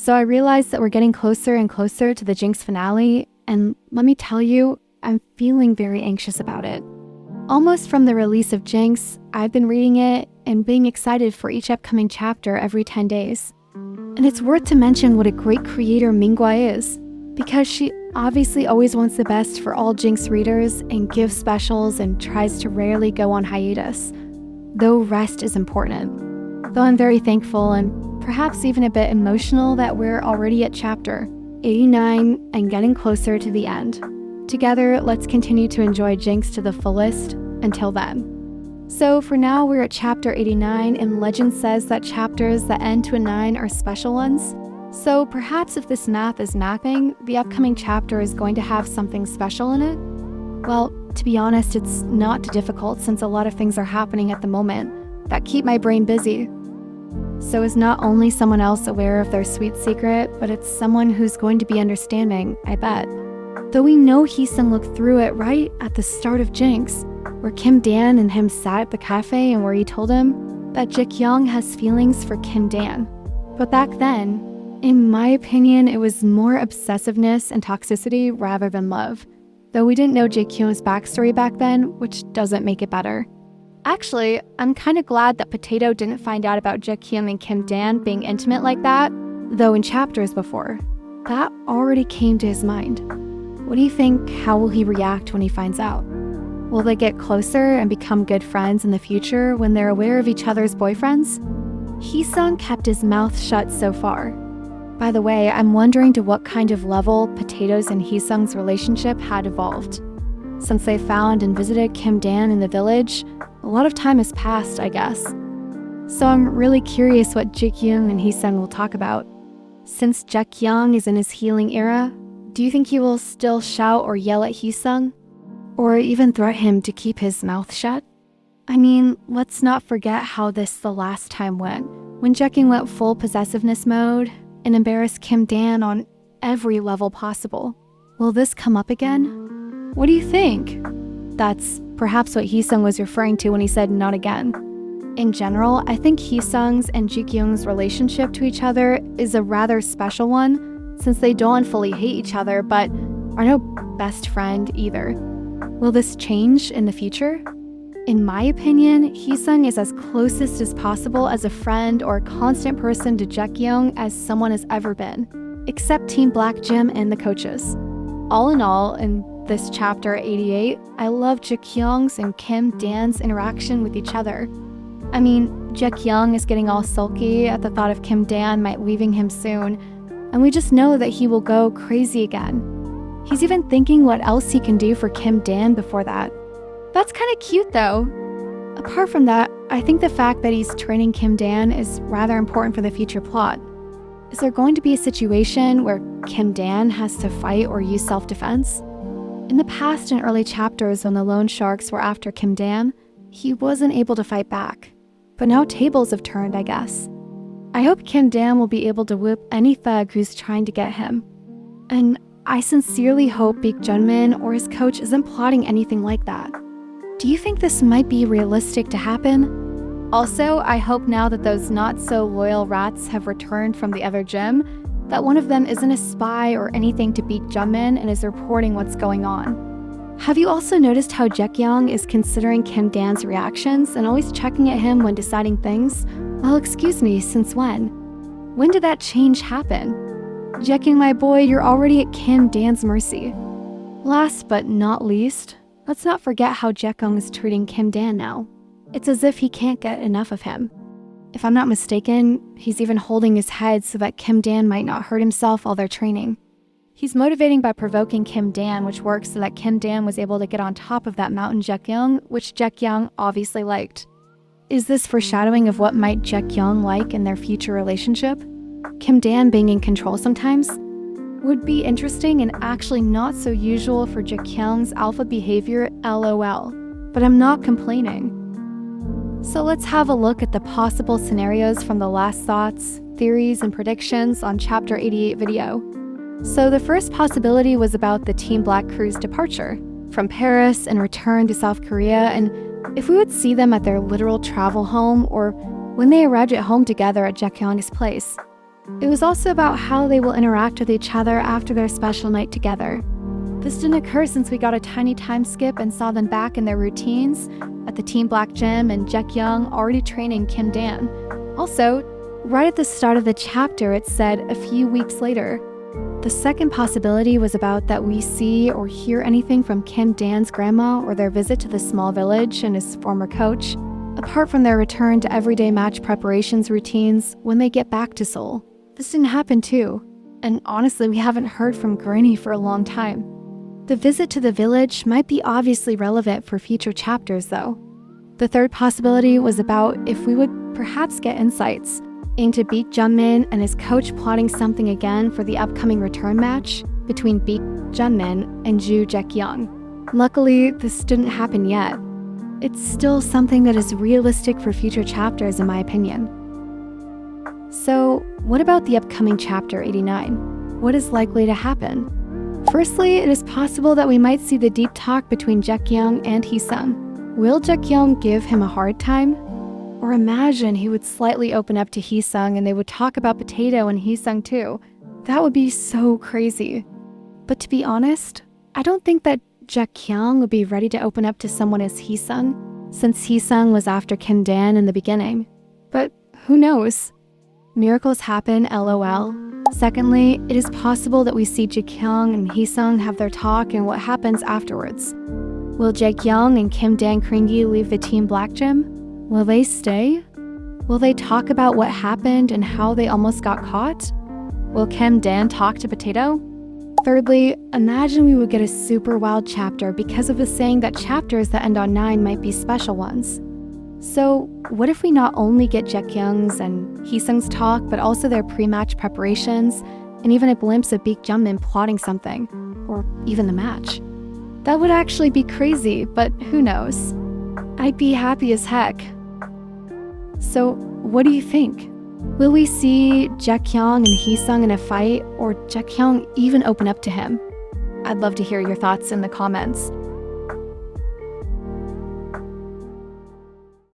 So I realized that we're getting closer and closer to the Jinx finale, and let me tell you, I'm feeling very anxious about it. Almost from the release of Jinx, I've been reading it and being excited for each upcoming chapter every 10 days. And it's worth to mention what a great creator Minghwa is, because she obviously always wants the best for all Jinx readers and gives specials and tries to rarely go on hiatus, though rest is important. Though I'm very thankful and perhaps even a bit emotional that we're already at chapter 89 and getting closer to the end. Together, let's continue to enjoy Jinx to the fullest until then. So for now, we're at chapter 89, and legend says that chapters that end to a 9 are special ones. So perhaps if this math is mapping, the upcoming chapter is going to have something special in it? Well, to be honest, it's not too difficult since a lot of things are happening at the moment that keep my brain busy. So is not only someone else aware of their sweet secret, but it's someone who's going to be understanding, I bet. Though we know Heesung looked through it right at the start of Jinx, where Kim Dan and him sat at the cafe and where he told him that Jaekyung has feelings for Kim Dan. But back then, in my opinion, it was more obsessiveness and toxicity rather than love. Though we didn't know Jaekyung's backstory back then, which doesn't make it better. Actually, I'm kind of glad that Potato didn't find out about Jaekyung and Kim Dan being intimate like that, though in chapters before. That already came to his mind. What do you think? How will he react when he finds out? Will they get closer and become good friends in the future when they're aware of each other's boyfriends? Heesung kept his mouth shut so far. By the way, I'm wondering to what kind of level Potato's and Heesung's relationship had evolved. Since they found and visited Kim Dan in the village, a lot of time has passed, I guess. So I'm really curious what Jaekyung and Heesung will talk about. Since Jaekyung is in his healing era, do you think he will still shout or yell at Heesung? Or even threaten him to keep his mouth shut? I mean, let's not forget how this the last time went, when Jaekyung went full possessiveness mode and embarrassed Kim Dan on every level possible. Will this come up again? What do you think? That's perhaps what Heesung was referring to when he said not again. In general, I think Heesung's and Jaekyung's relationship to each other is a rather special one, since they don't fully hate each other, but are no best friend either. Will this change in the future? In my opinion, Heesung is as closest as possible as a friend or constant person to Jaekyung as someone has ever been, except Team Black Gym and the coaches. All in all, in this chapter 88, I love Jaekyung's and Kim Dan's interaction with each other. I mean, Jaekyung is getting all sulky at the thought of Kim Dan might leaving him soon, and we just know that he will go crazy again. He's even thinking what else he can do for Kim Dan before that. That's kind of cute though. Apart from that, I think the fact that he's training Kim Dan is rather important for the future plot. Is there going to be a situation where Kim Dan has to fight or use self-defense? In the past and early chapters when the loan sharks were after Kim Dan, he wasn't able to fight back. But now tables have turned, I guess. I hope Kim Dan will be able to whip any thug who's trying to get him. And I sincerely hope Baek Junmin or his coach isn't plotting anything like that. Do you think this might be realistic to happen? Also, I hope now that those not-so-loyal rats have returned from the other gym, that one of them isn't a spy or anything to Baek Junmin and is reporting what's going on. Have you also noticed how Jaekyung is considering Kim Dan's reactions and always checking at him when deciding things? Well, excuse me, since when? When did that change happen? Jaekyung, my boy, you're already at Kim Dan's mercy. Last but not least, let's not forget how Jaekyung is treating Kim Dan now. It's as if he can't get enough of him. If I'm not mistaken, he's even holding his head so that Kim Dan might not hurt himself while they're training. He's motivating by provoking Kim Dan, which works so that Kim Dan was able to get on top of that mountain Jaekyung, which Jaekyung obviously liked. Is this foreshadowing of what might Jaekyung like in their future relationship? Kim Dan being in control sometimes? Would be interesting and actually not so usual for Jaekyung's alpha behavior, LOL. But I'm not complaining. So let's have a look at the possible scenarios from the last thoughts, theories, and predictions on Chapter 88 video. So the first possibility was about the Team Black crew's departure from Paris and return to South Korea, and if we would see them at their literal travel home or when they arrived at home together at Jaekyung's place. It was also about how they will interact with each other after their special night together. This didn't occur since we got a tiny time skip and saw them back in their routines at the Team Black Gym and Jaekyung already training Kim Dan. Also, right at the start of the chapter, it said a few weeks later. The second possibility was about that we see or hear anything from Kim Dan's grandma or their visit to the small village and his former coach, apart from their return to everyday match preparations routines when they get back to Seoul. This didn't happen too, and honestly, we haven't heard from Granny for a long time. The visit to the village might be obviously relevant for future chapters though. The third possibility was about if we would perhaps get insights into Beat Junmin and his coach plotting something again for the upcoming return match between Beat Junmin and Ju Jaekyung. Luckily, this didn't happen yet. It's still something that is realistic for future chapters in my opinion. So, what about the upcoming chapter 89? What is likely to happen? Firstly, it is possible that we might see the deep talk between Jaekyung and Heesung. Will Jaekyung give him a hard time? Or imagine he would slightly open up to Heesung and they would talk about Potato and Heesung too. That would be so crazy. But to be honest, I don't think that Jaekyung would be ready to open up to someone as Heesung, since Heesung was after Kim Dan in the beginning. But who knows? Miracles happen, lol. Secondly, it is possible that we see Jaekyung and Heesung have their talk and what happens afterwards. Will Jaekyung and Kim Dan Kringi leave the Team Black Gym? Will they stay? Will they talk about what happened and how they almost got caught? Will Kim Dan talk to Potato? Thirdly, imagine we would get a super wild chapter because of the saying that chapters that end on 9 might be special ones. So, what if we not only get Jaekyung's and Heesung's talk, but also their pre-match preparations, and even a glimpse of Beak Junmin plotting something, or even the match? That would actually be crazy, but who knows? I'd be happy as heck. So, what do you think? Will we see Jaekyung and Heesung in a fight, or Jaekyung even open up to him? I'd love to hear your thoughts in the comments.